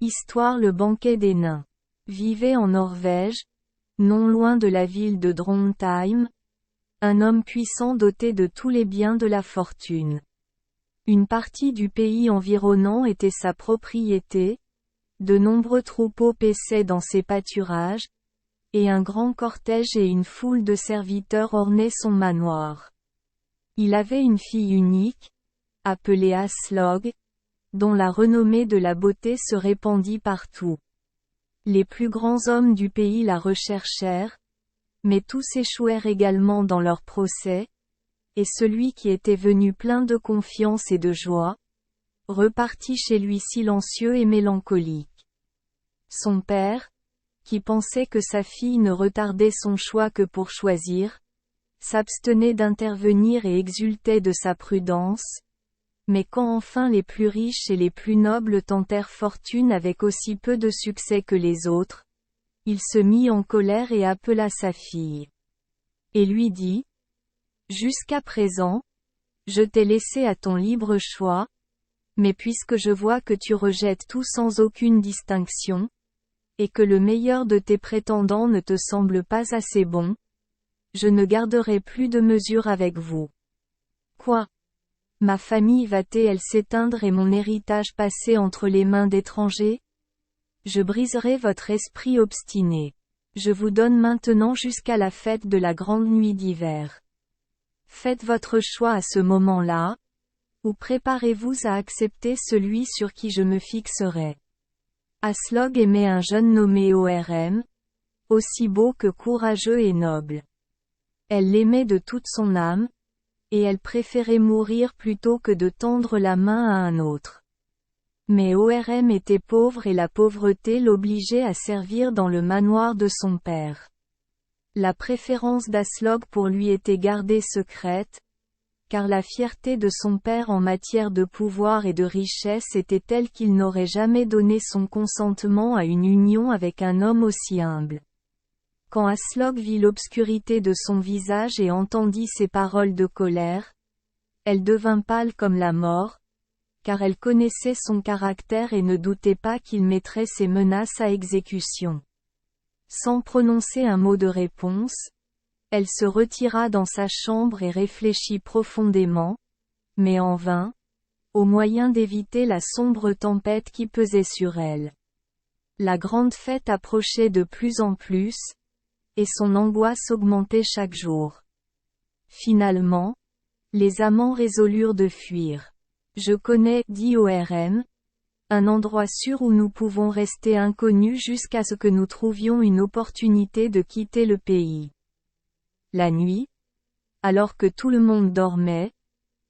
Histoire. Le banquet des nains. Vivait en Norvège, non loin de la ville de Trondheim, un homme puissant doté de tous les biens de la fortune. Une partie du pays environnant était sa propriété, de nombreux troupeaux paissaient dans ses pâturages, et un grand cortège et une foule de serviteurs ornaient son manoir. Il avait une fille unique, appelée Aslog, dont la renommée de la beauté se répandit partout. Les plus grands hommes du pays la recherchèrent, mais tous échouèrent également dans leur procès, et celui qui était venu plein de confiance et de joie, repartit chez lui silencieux et mélancolique. Son père, qui pensait que sa fille ne retardait son choix que pour choisir, s'abstenait d'intervenir et exultait de sa prudence, mais quand enfin les plus riches et les plus nobles tentèrent fortune avec aussi peu de succès que les autres, il se mit en colère et appela sa fille. Et lui dit: Jusqu'à présent, je t'ai laissé à ton libre choix, mais puisque je vois que tu rejettes tout sans aucune distinction, et que le meilleur de tes prétendants ne te semble pas assez bon, je ne garderai plus de mesure avec vous. Quoi? Ma famille va-t-elle s'éteindre et mon héritage passer entre les mains d'étrangers? Je briserai votre esprit obstiné. Je vous donne maintenant jusqu'à la fête de la grande nuit d'hiver. Faites votre choix à ce moment-là, ou préparez-vous à accepter celui sur qui je me fixerai. Aslog aimait un jeune nommé Orm, aussi beau que courageux et noble. Elle l'aimait de toute son âme, et elle préférait mourir plutôt que de tendre la main à un autre. Mais Orm était pauvre et la pauvreté l'obligeait à servir dans le manoir de son père. La préférence d'Aslog pour lui était gardée secrète, car la fierté de son père en matière de pouvoir et de richesse était telle qu'il n'aurait jamais donné son consentement à une union avec un homme aussi humble. Quand Aslog vit l'obscurité de son visage et entendit ses paroles de colère, elle devint pâle comme la mort, car elle connaissait son caractère et ne doutait pas qu'il mettrait ses menaces à exécution. Sans prononcer un mot de réponse, elle se retira dans sa chambre et réfléchit profondément, mais en vain, au moyen d'éviter la sombre tempête qui pesait sur elle. La grande fête approchait de plus en plus, et son angoisse augmentait chaque jour. Finalement, les amants résolurent de fuir. Je connais, dit Orm, un endroit sûr où nous pouvons rester inconnus jusqu'à ce que nous trouvions une opportunité de quitter le pays. La nuit, alors que tout le monde dormait,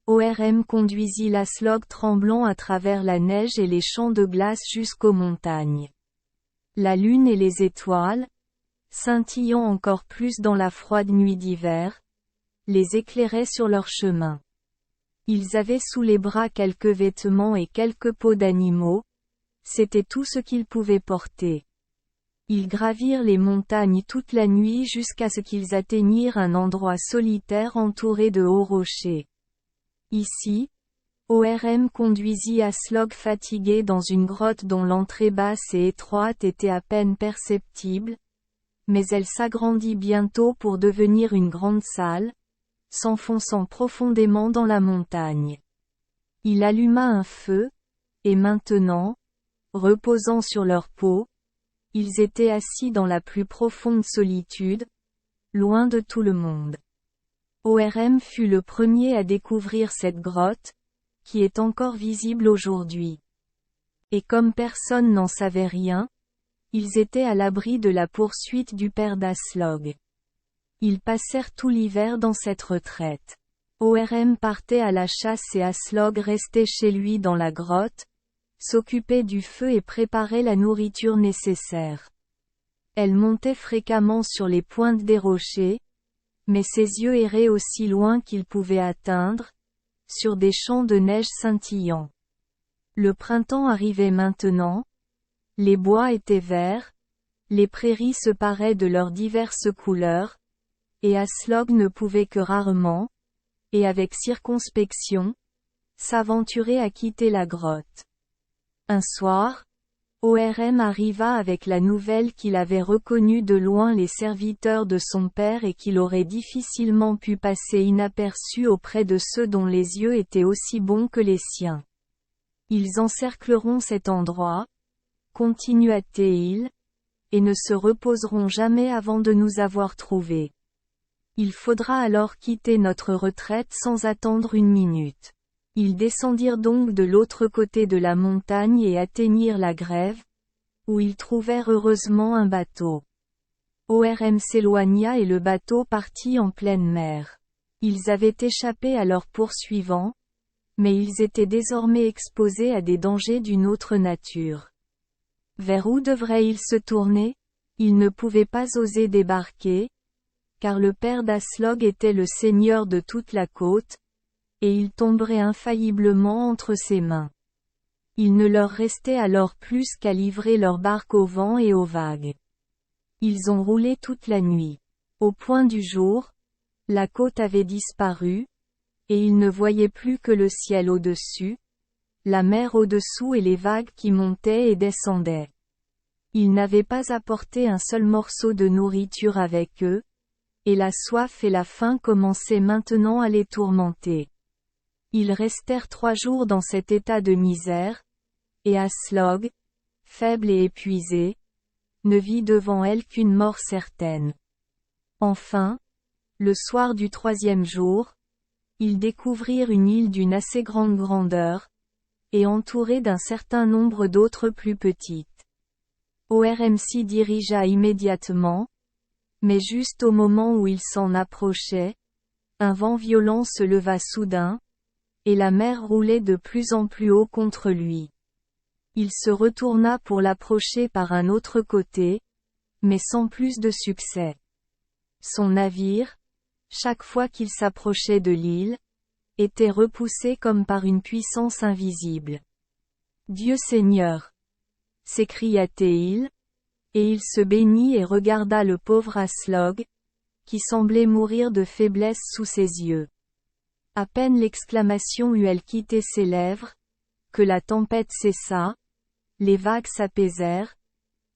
Orm conduisit l'Aslog tremblant à travers la neige et les champs de glace jusqu'aux montagnes. La lune et les étoiles, scintillant encore plus dans la froide nuit d'hiver, les éclairaient sur leur chemin. Ils avaient sous les bras quelques vêtements et quelques peaux d'animaux, c'était tout ce qu'ils pouvaient porter. Ils gravirent les montagnes toute la nuit jusqu'à ce qu'ils atteignirent un endroit solitaire entouré de hauts rochers. Ici, Orm conduisit Aslog fatigué dans une grotte dont l'entrée basse et étroite était à peine perceptible, mais elle s'agrandit bientôt pour devenir une grande salle, s'enfonçant profondément dans la montagne. Il alluma un feu, et maintenant, reposant sur leur peau, ils étaient assis dans la plus profonde solitude, loin de tout le monde. Orm fut le premier à découvrir cette grotte, qui est encore visible aujourd'hui. Et comme personne n'en savait rien, ils étaient à l'abri de la poursuite du père d'Aslog. Ils passèrent tout l'hiver dans cette retraite. Orm partait à la chasse et Aslog restait chez lui dans la grotte, s'occupait du feu et préparait la nourriture nécessaire. Elle montait fréquemment sur les pointes des rochers, mais ses yeux erraient aussi loin qu'ils pouvaient atteindre, sur des champs de neige scintillants. Le printemps arrivait maintenant, les bois étaient verts, les prairies se paraient de leurs diverses couleurs, et Aslog ne pouvait que rarement, et avec circonspection, s'aventurer à quitter la grotte. Un soir, ORM arriva avec la nouvelle qu'il avait reconnu de loin les serviteurs de son père et qu'il aurait difficilement pu passer inaperçu auprès de ceux dont les yeux étaient aussi bons que les siens. Ils encercleront cet endroit, continua-t-il, et ne se reposeront jamais avant de nous avoir trouvés. Il faudra alors quitter notre retraite sans attendre une minute. Ils descendirent donc de l'autre côté de la montagne et atteignirent la grève, où ils trouvèrent heureusement un bateau. ORM s'éloigna et le bateau partit en pleine mer. Ils avaient échappé à leurs poursuivants, mais ils étaient désormais exposés à des dangers d'une autre nature. Vers où devraient-ils se tourner? Ils ne pouvaient pas oser débarquer, car le père d'Aslog était le seigneur de toute la côte, et ils tomberaient infailliblement entre ses mains. Il ne leur restait alors plus qu'à livrer leur barque au vent et aux vagues. Ils ont roulé toute la nuit. Au point du jour, la côte avait disparu, et ils ne voyaient plus que le ciel au-dessus, la mer au-dessous et les vagues qui montaient et descendaient. Ils n'avaient pas apporté un seul morceau de nourriture avec eux, et la soif et la faim commençaient maintenant à les tourmenter. Ils restèrent 3 jours dans cet état de misère, et Aslog, faible et épuisé, ne vit devant elle qu'une mort certaine. Enfin, le soir du 3e jour, ils découvrirent une île d'une assez grande grandeur, et entourée d'un certain nombre d'autres plus petites. ORM s'y dirigea immédiatement, mais juste au moment où il s'en approchait, un vent violent se leva soudain, et la mer roulait de plus en plus haut contre lui. Il se retourna pour l'approcher par un autre côté, mais sans plus de succès. Son navire, chaque fois qu'il s'approchait de l'île, était repoussé comme par une puissance invisible. Dieu Seigneur! S'écria-t-il, et il se bénit et regarda le pauvre Aslog, qui semblait mourir de faiblesse sous ses yeux. À peine l'exclamation eut-elle quitté ses lèvres, que la tempête cessa, les vagues s'apaisèrent,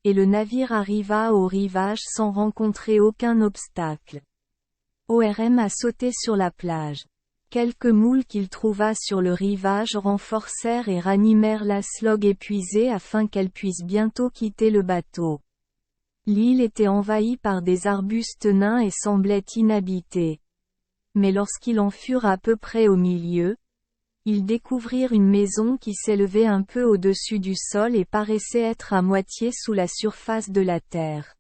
et le navire arriva au rivage sans rencontrer aucun obstacle. ORM a sauté sur la plage. Quelques moules qu'il trouva sur le rivage renforcèrent et ranimèrent l'Aslog épuisée afin qu'elle puisse bientôt quitter le bateau. L'île était envahie par des arbustes nains et semblait inhabitée. Mais lorsqu'ils en furent à peu près au milieu, ils découvrirent une maison qui s'élevait un peu au-dessus du sol et paraissait être à moitié sous la surface de la terre.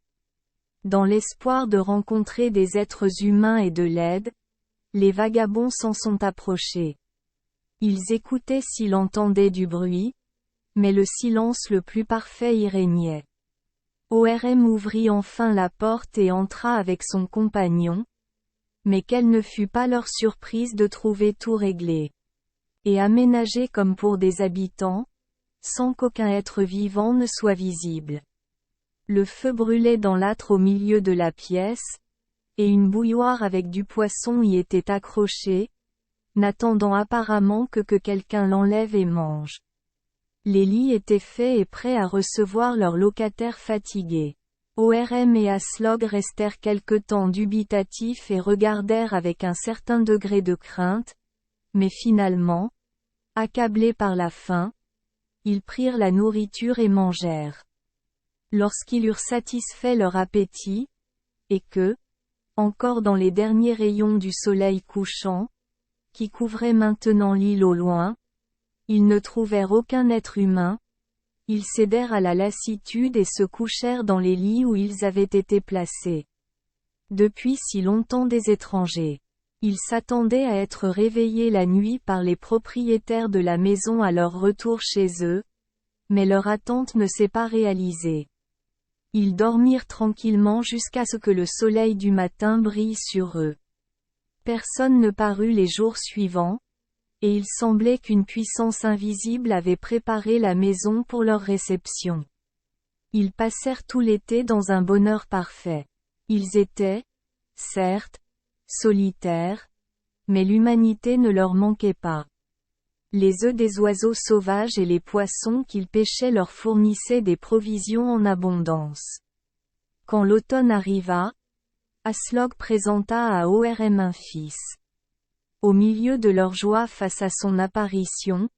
Dans l'espoir de rencontrer des êtres humains et de l'aide, les vagabonds s'en sont approchés. Ils écoutaient s'ils entendaient du bruit, mais le silence le plus parfait y régnait. ORM ouvrit enfin la porte et entra avec son compagnon, mais quelle ne fut pas leur surprise de trouver tout réglé et aménagé comme pour des habitants, sans qu'aucun être vivant ne soit visible. Le feu brûlait dans l'âtre au milieu de la pièce, et une bouilloire avec du poisson y était accrochée, n'attendant apparemment que quelqu'un l'enlève et mange. Les lits étaient faits et prêts à recevoir leurs locataires fatigués. ORM et Aslog restèrent quelque temps dubitatifs et regardèrent avec un certain degré de crainte, mais finalement, accablés par la faim, ils prirent la nourriture et mangèrent. Lorsqu'ils eurent satisfait leur appétit, et que, encore dans les derniers rayons du soleil couchant, qui couvrait maintenant l'île au loin, ils ne trouvèrent aucun être humain, ils cédèrent à la lassitude et se couchèrent dans les lits où ils avaient été placés. Depuis si longtemps des étrangers. Ils s'attendaient à être réveillés la nuit par les propriétaires de la maison à leur retour chez eux, mais leur attente ne s'est pas réalisée. Ils dormirent tranquillement jusqu'à ce que le soleil du matin brille sur eux. Personne ne parut les jours suivants, et il semblait qu'une puissance invisible avait préparé la maison pour leur réception. Ils passèrent tout l'été dans un bonheur parfait. Ils étaient, certes, solitaires, mais l'humanité ne leur manquait pas. Les œufs des oiseaux sauvages et les poissons qu'ils pêchaient leur fournissaient des provisions en abondance. Quand l'automne arriva, Aslog présenta à Orm un fils. Au milieu de leur joie face à son apparition,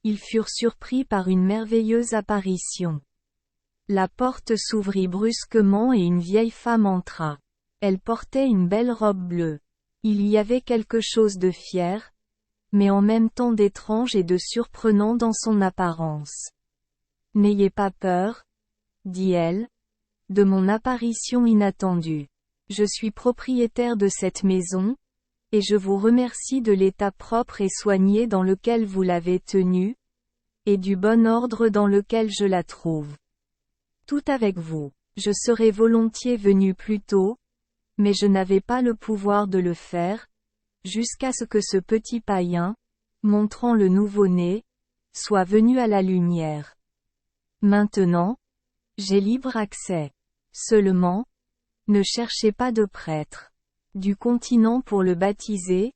ils furent surpris par une merveilleuse apparition. La porte s'ouvrit brusquement et une vieille femme entra. Elle portait une belle robe bleue. Il y avait quelque chose de fier, mais en même temps d'étrange et de surprenant dans son apparence. « N'ayez pas peur, dit-elle, de mon apparition inattendue. Je suis propriétaire de cette maison, et je vous remercie de l'état propre et soigné dans lequel vous l'avez tenue, et du bon ordre dans lequel je la trouve. Tout avec vous. Je serais volontiers venu plus tôt, mais je n'avais pas le pouvoir de le faire, jusqu'à ce que ce petit païen, montrant le nouveau-né, soit venu à la lumière. Maintenant, j'ai libre accès. Seulement, ne cherchez pas de prêtre du continent pour le baptiser,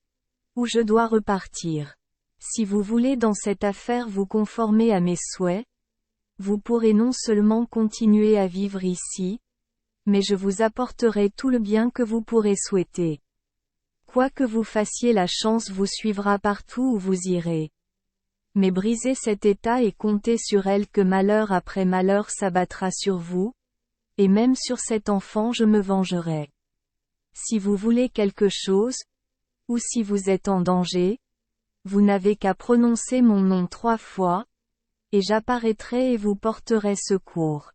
ou je dois repartir. Si vous voulez dans cette affaire vous conformer à mes souhaits, vous pourrez non seulement continuer à vivre ici, mais je vous apporterai tout le bien que vous pourrez souhaiter. Quoi que vous fassiez, la chance vous suivra partout où vous irez. Mais brisez cet état et comptez sur elle que malheur après malheur s'abattra sur vous, et même sur cet enfant je me vengerai. Si vous voulez quelque chose, ou si vous êtes en danger, vous n'avez qu'à prononcer mon nom 3 fois, et j'apparaîtrai et vous porterai secours.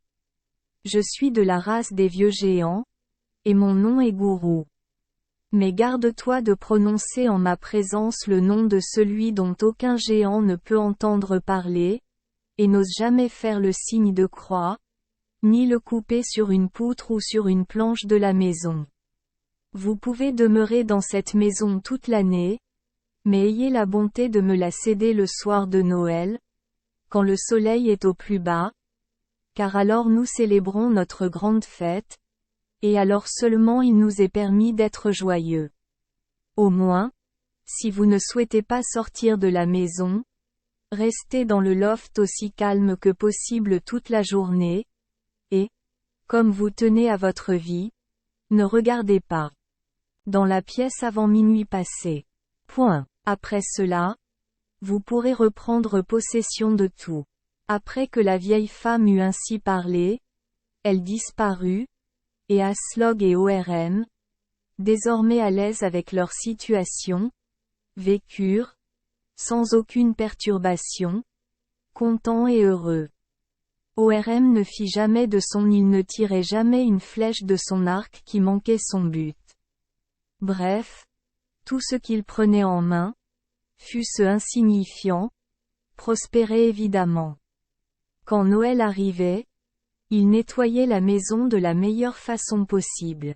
Je suis de la race des vieux géants, et mon nom est Gourou. Mais garde-toi de prononcer en ma présence le nom de celui dont aucun géant ne peut entendre parler, et n'ose jamais faire le signe de croix, ni le couper sur une poutre ou sur une planche de la maison. Vous pouvez demeurer dans cette maison toute l'année, mais ayez la bonté de me la céder le soir de Noël, quand le soleil est au plus bas, car alors nous célébrons notre grande fête, et alors seulement il nous est permis d'être joyeux. Au moins, si vous ne souhaitez pas sortir de la maison, restez dans le loft aussi calme que possible toute la journée, et, comme vous tenez à votre vie, ne regardez pas dans la pièce avant minuit passé. Après cela, vous pourrez reprendre possession de tout. Après que la vieille femme eut ainsi parlé, elle disparut, et Aslog et Orm, désormais à l'aise avec leur situation, vécurent, sans aucune perturbation, contents et heureux. Orm ne fit jamais de son il ne tirait jamais une flèche de son arc qui manquait son but. Bref, tout ce qu'il prenait en main, fût-ce insignifiant, prospérait évidemment. Quand Noël arrivait, ils nettoyaient la maison de la meilleure façon possible.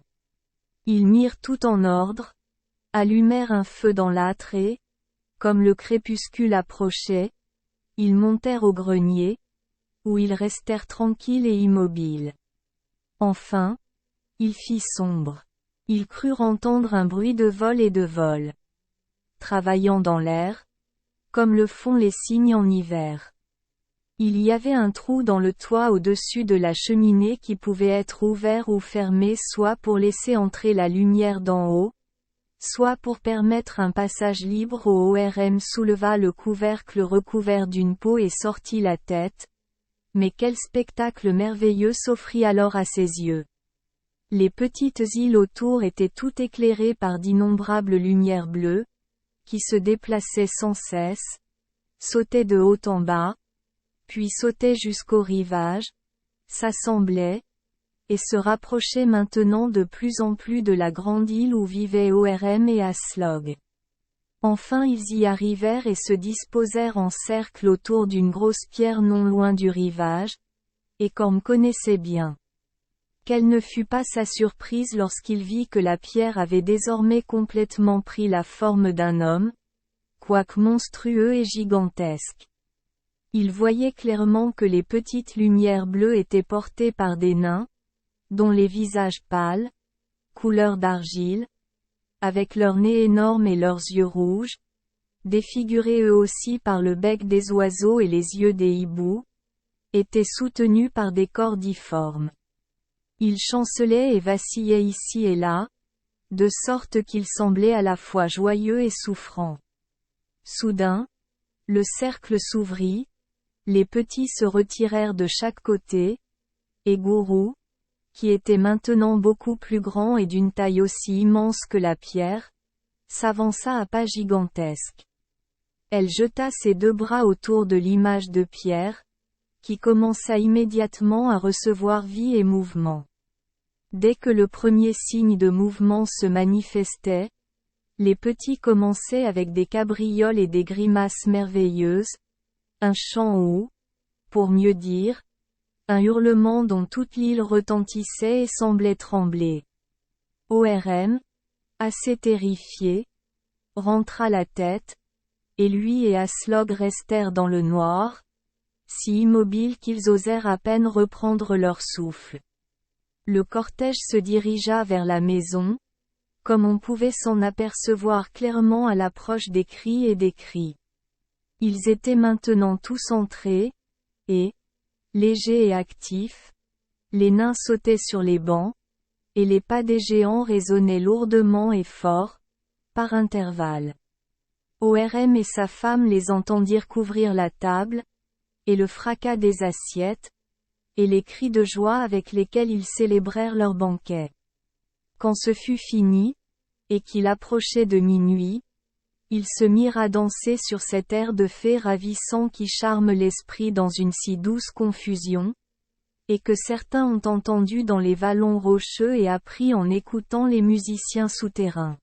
Ils mirent tout en ordre, allumèrent un feu dans l'âtre et, comme le crépuscule approchait, ils montèrent au grenier, où ils restèrent tranquilles et immobiles. Enfin, il fit sombre. Ils crurent entendre un bruit de vol et de vol. Travaillant dans l'air, comme le font les cygnes en hiver. Il y avait un trou dans le toit au-dessus de la cheminée qui pouvait être ouvert ou fermé soit pour laisser entrer la lumière d'en haut, soit pour permettre un passage libre. Orm souleva le couvercle recouvert d'une peau et sortit la tête. Mais quel spectacle merveilleux s'offrit alors à ses yeux! Les petites îles autour étaient toutes éclairées par d'innombrables lumières bleues, qui se déplaçaient sans cesse, sautaient de haut en bas, puis sautaient jusqu'au rivage, s'assemblaient, et se rapprochaient maintenant de plus en plus de la grande île où vivaient Orm et Aslog. Enfin ils y arrivèrent et se disposèrent en cercle autour d'une grosse pierre non loin du rivage, et qu'Orm connaissait bien. Quelle ne fut pas sa surprise lorsqu'il vit que la pierre avait désormais complètement pris la forme d'un homme, quoique monstrueux et gigantesque. Il voyait clairement que les petites lumières bleues étaient portées par des nains, dont les visages pâles, couleur d'argile, avec leurs nez énormes et leurs yeux rouges, défigurés eux aussi par le bec des oiseaux et les yeux des hiboux, étaient soutenus par des corps difformes. Ils chancelaient et vacillaient ici et là, de sorte qu'ils semblaient à la fois joyeux et souffrants. Soudain, le cercle s'ouvrit, les petits se retirèrent de chaque côté, et Gourou, qui était maintenant beaucoup plus grand et d'une taille aussi immense que la pierre, s'avança à pas gigantesques. Elle jeta ses deux bras autour de l'image de pierre, qui commença immédiatement à recevoir vie et mouvement. Dès que le premier signe de mouvement se manifestait, les petits commençaient avec des cabrioles et des grimaces merveilleuses, un chant ou, pour mieux dire, un hurlement dont toute l'île retentissait et semblait trembler. ORM, assez terrifié, rentra la tête, et lui et Aslog restèrent dans le noir, si immobiles qu'ils osèrent à peine reprendre leur souffle. Le cortège se dirigea vers la maison, comme on pouvait s'en apercevoir clairement à l'approche des cris et des cris. Ils étaient maintenant tous entrés, et, légers et actifs, les nains sautaient sur les bancs, et les pas des géants résonnaient lourdement et fort, par intervalles. ORM et sa femme les entendirent couvrir la table, et le fracas des assiettes, et les cris de joie avec lesquels ils célébrèrent leur banquet. Quand ce fut fini, et qu'il approchait de minuit, ils se mirent à danser sur cet air de fée ravissant qui charme l'esprit dans une si douce confusion, et que certains ont entendu dans les vallons rocheux et appris en écoutant les musiciens souterrains.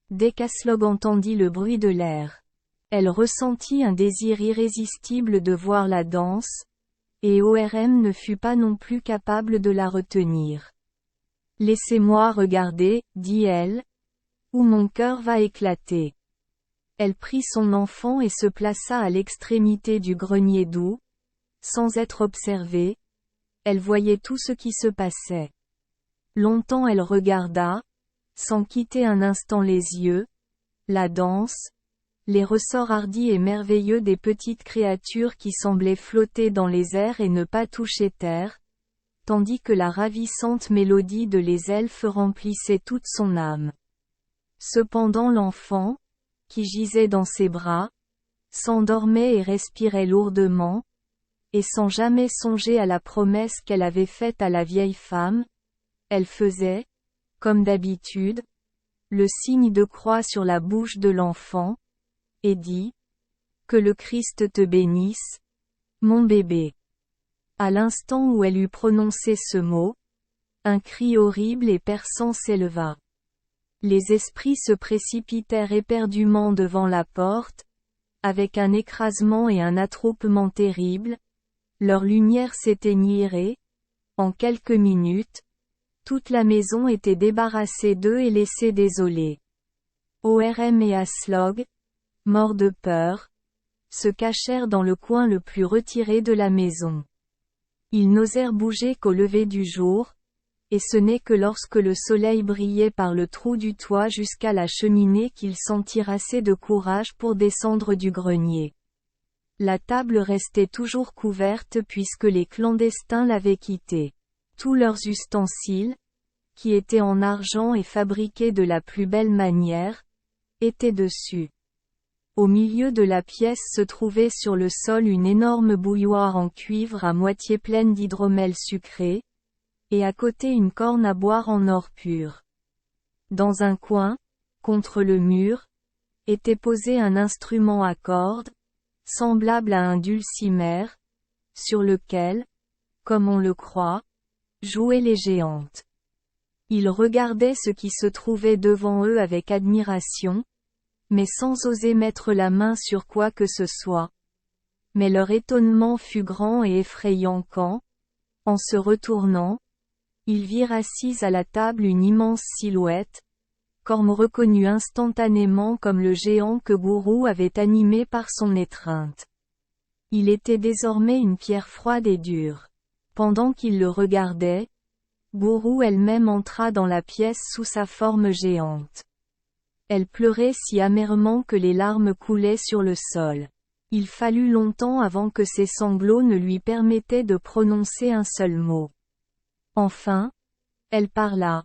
Dès qu'Aslog entendit le bruit de l'air, elle ressentit un désir irrésistible de voir la danse, et ORM ne fut pas non plus capable de la retenir. « Laissez-moi regarder, dit-elle, ou mon cœur va éclater. » Elle prit son enfant et se plaça à l'extrémité du grenier d'où, sans être observée, elle voyait tout ce qui se passait. Longtemps elle regarda, sans quitter un instant les yeux, la danse, les ressorts hardis et merveilleux des petites créatures qui semblaient flotter dans les airs et ne pas toucher terre, tandis que la ravissante mélodie de les elfes remplissait toute son âme. Cependant l'enfant, qui gisait dans ses bras, s'endormait et respirait lourdement, et sans jamais songer à la promesse qu'elle avait faite à la vieille femme, elle faisait, comme d'habitude, le signe de croix sur la bouche de l'enfant, et dit, « Que le Christ te bénisse, mon bébé. » À l'instant où elle eut prononcé ce mot, un cri horrible et perçant s'éleva. Les esprits se précipitèrent éperdument devant la porte, avec un écrasement et un attroupement terrible, leurs lumières s'éteignirent et, en quelques minutes, toute la maison était débarrassée d'eux et laissée désolée. ORM et Aslog, morts de peur, se cachèrent dans le coin le plus retiré de la maison. Ils n'osèrent bouger qu'au lever du jour, et ce n'est que lorsque le soleil brillait par le trou du toit jusqu'à la cheminée qu'ils sentirent assez de courage pour descendre du grenier. La table restait toujours couverte puisque les clandestins l'avaient quittée. Tous leurs ustensiles, qui étaient en argent et fabriqués de la plus belle manière, étaient dessus. Au milieu de la pièce se trouvait sur le sol une énorme bouilloire en cuivre à moitié pleine d'hydromel sucré, et à côté une corne à boire en or pur. Dans un coin, contre le mur, était posé un instrument à cordes, semblable à un dulcimer, sur lequel, comme on le croit, jouaient les géantes. Ils regardaient ce qui se trouvait devant eux avec admiration, mais sans oser mettre la main sur quoi que ce soit. Mais leur étonnement fut grand et effrayant quand, en se retournant, ils virent assise à la table une immense silhouette, qu'Orm reconnut instantanément comme le géant que Gourou avait animé par son étreinte. Il était désormais une pierre froide et dure. Pendant qu'il le regardait, Gourou elle-même entra dans la pièce sous sa forme géante. Elle pleurait si amèrement que les larmes coulaient sur le sol. Il fallut longtemps avant que ses sanglots ne lui permettaient de prononcer un seul mot. Enfin, elle parla.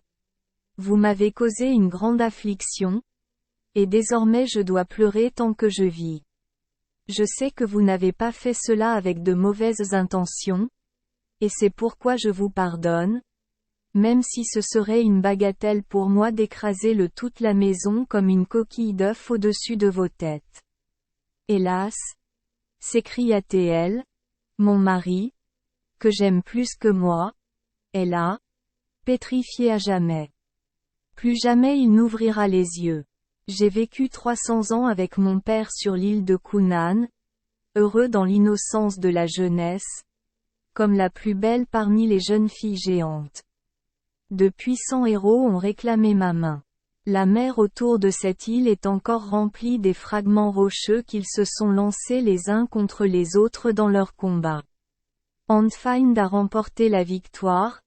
Vous m'avez causé une grande affliction, et désormais je dois pleurer tant que je vis. Je sais que vous n'avez pas fait cela avec de mauvaises intentions, et c'est pourquoi je vous pardonne, même si ce serait une bagatelle pour moi d'écraser toute la maison comme une coquille d'œuf au-dessus de vos têtes. Hélas, s'écria-t-elle, mon mari, que j'aime plus que moi, est là, pétrifié à jamais. Plus jamais il n'ouvrira les yeux. J'ai vécu 300 ans avec mon père sur l'île de Coonan, heureux dans l'innocence de la jeunesse, comme la plus belle parmi les jeunes filles géantes. De puissants héros ont réclamé ma main. La mer autour de cette île est encore remplie des fragments rocheux qu'ils se sont lancés les uns contre les autres dans leur combat. Andfind a remporté la victoire,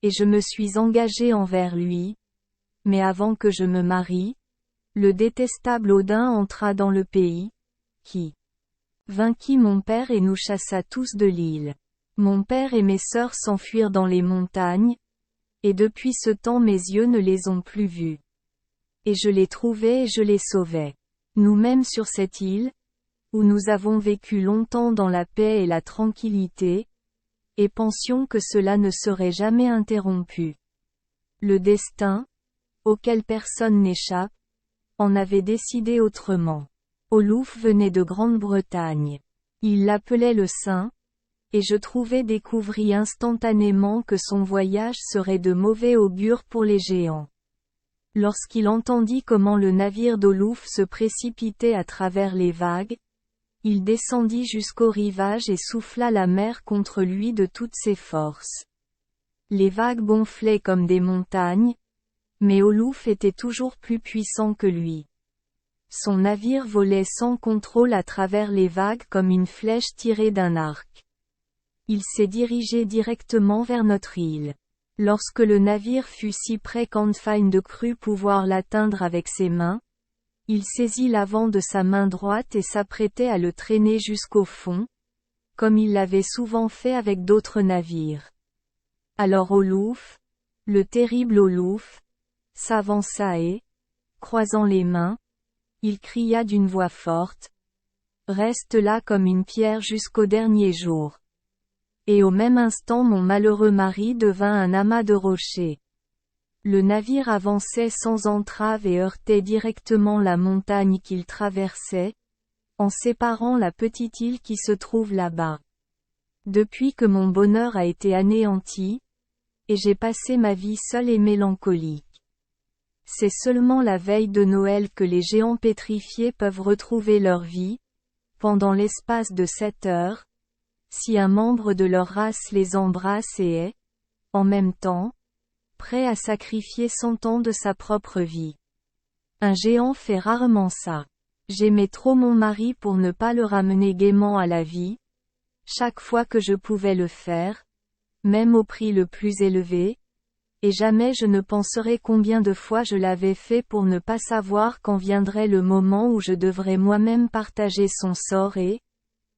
et je me suis engagé envers lui, mais avant que je me marie, le détestable Odin entra dans le pays, qui vainquit mon père et nous chassa tous de l'île. Mon père et mes sœurs s'enfuirent dans les montagnes, et depuis ce temps mes yeux ne les ont plus vus. Et je les trouvais et je les sauvais. Nous-mêmes sur cette île, où nous avons vécu longtemps dans la paix et la tranquillité, et pensions que cela ne serait jamais interrompu. Le destin, auquel personne n'échappe, en avait décidé autrement. Oluf venait de Grande-Bretagne. Il l'appelait le Saint, et je trouvais découvrit instantanément que son voyage serait de mauvais augure pour les géants. Lorsqu'il entendit comment le navire d'Oluf se précipitait à travers les vagues, il descendit jusqu'au rivage et souffla la mer contre lui de toutes ses forces. Les vagues gonflaient comme des montagnes, mais Oluf était toujours plus puissant que lui. Son navire volait sans contrôle à travers les vagues comme une flèche tirée d'un arc. Il s'est dirigé directement vers notre île. Lorsque le navire fut si près qu'Andfind crut pouvoir l'atteindre avec ses mains, il saisit l'avant de sa main droite et s'apprêtait à le traîner jusqu'au fond, comme il l'avait souvent fait avec d'autres navires. Alors Oluf, le terrible Oluf, s'avança et, croisant les mains, il cria d'une voix forte, « Reste là comme une pierre jusqu'au dernier jour. » Et au même instant mon malheureux mari devint un amas de rochers. Le navire avançait sans entrave et heurtait directement la montagne qu'il traversait, en séparant la petite île qui se trouve là-bas. Depuis que mon bonheur a été anéanti, et j'ai passé ma vie seule et mélancolique. C'est seulement la veille de Noël que les géants pétrifiés peuvent retrouver leur vie, pendant l'espace de 7 heures, si un membre de leur race les embrasse et est, en même temps, prêt à sacrifier 100 ans de sa propre vie. Un géant fait rarement ça. J'aimais trop mon mari pour ne pas le ramener gaiement à la vie, chaque fois que je pouvais le faire, même au prix le plus élevé, et jamais je ne penserai combien de fois je l'avais fait pour ne pas savoir quand viendrait le moment où je devrais moi-même partager son sort et,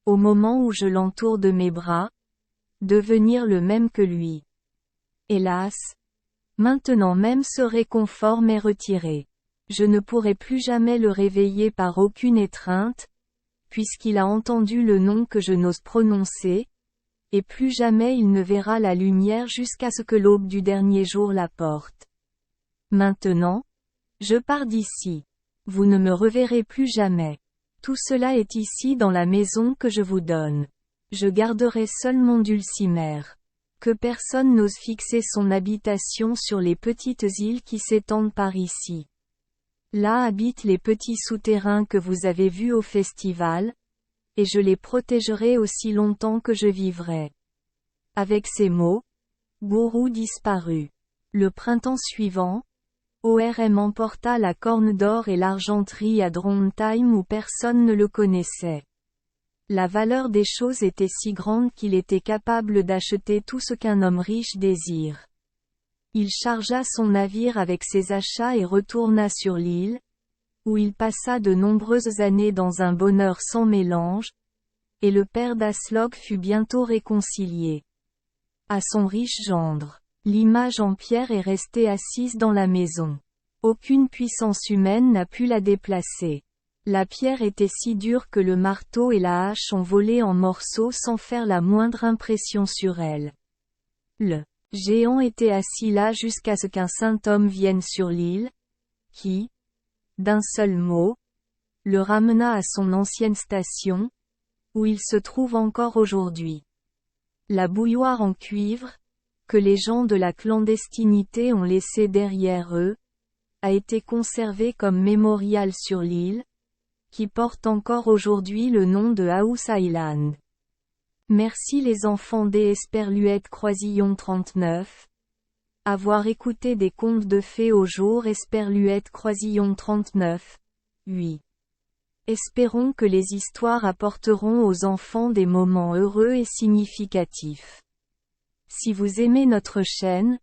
au moment où je l'entoure de mes bras, devenir le même que lui. Hélas, maintenant même ce réconfort m'est retiré. Je ne pourrai plus jamais le réveiller par aucune étreinte, puisqu'il a entendu le nom que je n'ose prononcer, et plus jamais il ne verra la lumière jusqu'à ce que l'aube du dernier jour l'apporte. Maintenant, je pars d'ici. Vous ne me reverrez plus jamais. Tout cela est ici dans la maison que je vous donne. Je garderai seul mon dulcimer. Que personne n'ose fixer son habitation sur les petites îles qui s'étendent par ici. Là habitent les petits souterrains que vous avez vus au festival, et je les protégerai aussi longtemps que je vivrai. Avec ces mots, Gourou disparut. Le printemps suivant, ORM emporta la corne d'or et l'argenterie à Drontheim où personne ne le connaissait. La valeur des choses était si grande qu'il était capable d'acheter tout ce qu'un homme riche désire. Il chargea son navire avec ses achats et retourna sur l'île, où il passa de nombreuses années dans un bonheur sans mélange, et le père d'Aslog fut bientôt réconcilié. À son riche gendre. L'image en pierre est restée assise dans la maison. Aucune puissance humaine n'a pu la déplacer. La pierre était si dure que le marteau et la hache ont volé en morceaux sans faire la moindre impression sur elle. Le géant était assis là jusqu'à ce qu'un saint homme vienne sur l'île, qui, d'un seul mot, le ramena à son ancienne station, où il se trouve encore aujourd'hui. La bouilloire en cuivre, que les gens de la clandestinité ont laissée derrière eux, a été conservée comme mémorial sur l'île, qui porte encore aujourd'hui le nom de House Island. Merci les enfants des Esperluette Croisillon 39. Avoir écouté des contes de fées au jour Esperluette Croisillon 39. 8. Espérons que les histoires apporteront aux enfants des moments heureux et significatifs. Si vous aimez notre chaîne,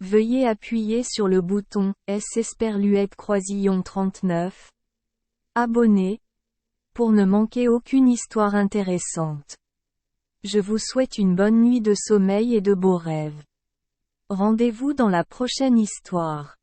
veuillez appuyer sur le bouton S Esperluette Croisillon 39. Abonner, pour ne manquer aucune histoire intéressante. Je vous souhaite une bonne nuit de sommeil et de beaux rêves. Rendez-vous dans la prochaine histoire.